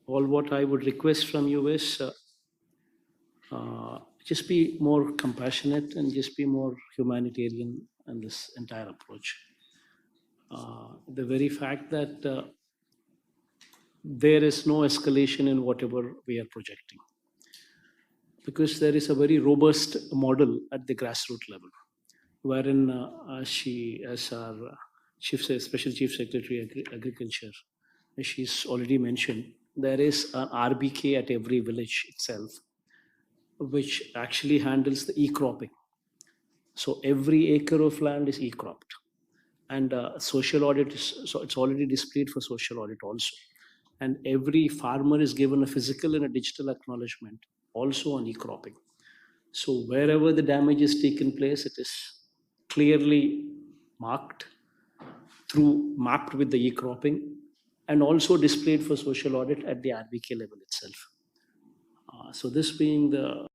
all what I would request from you is just be more compassionate and just be more humanitarian in this entire approach. The very fact that there is no escalation in whatever we are projecting, because there is a very robust model at the grassroots level, wherein as our Special Chief Secretary Agriculture, as she's already mentioned, there is an RBK at every village itself, which actually handles the e-cropping. So every acre of land is e-cropped, and social audit is, so it's already displayed for social audit also. And every farmer is given a physical and a digital acknowledgement also on e-cropping. So wherever the damage is taken place, it is clearly marked mapped with the e-cropping, and also displayed for social audit at the RBK level itself. So this being the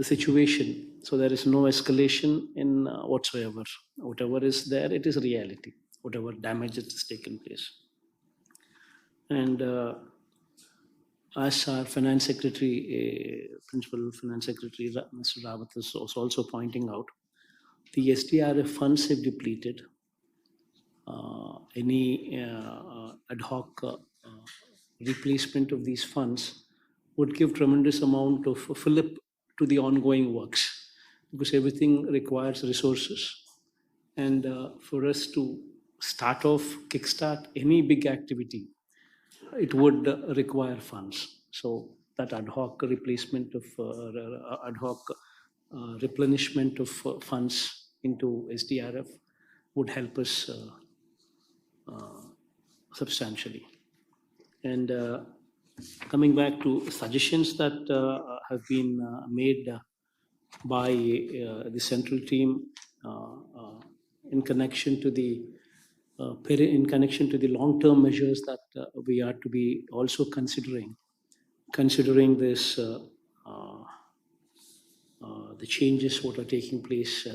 situation, so there is no escalation in whatsoever. Whatever is there, it is reality. Whatever damage that has taken place, and as our finance secretary, principal finance secretary, Mr. Rawat is also pointing out, the SDRF funds have depleted. Any ad hoc replacement of these funds would give tremendous amount of fillip to the ongoing works, because everything requires resources. And for us to kickstart any big activity, it would require funds. So that ad hoc replacement of ad hoc replenishment of funds into SDRF would help us substantially. And coming back to suggestions that have been made by the central team in connection to the long-term measures that we are to be also considering this the changes what are taking place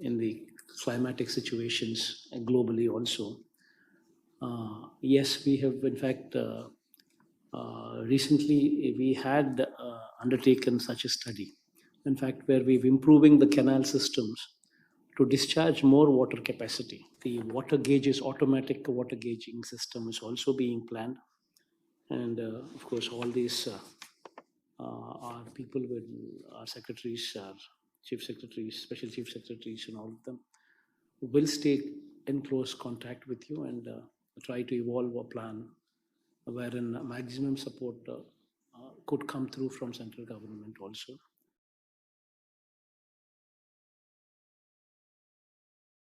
in the climatic situations globally also. Yes, we have in fact recently we had undertaken such a study, in fact, where we've improving the canal systems to discharge more water capacity. The water gauges, automatic water gauging system is also being planned. And of course, all these are people with our secretaries, our chief secretaries, special chief secretaries, and all of them will stay in close contact with you and try to evolve a plan wherein maximum support could come through from central government also.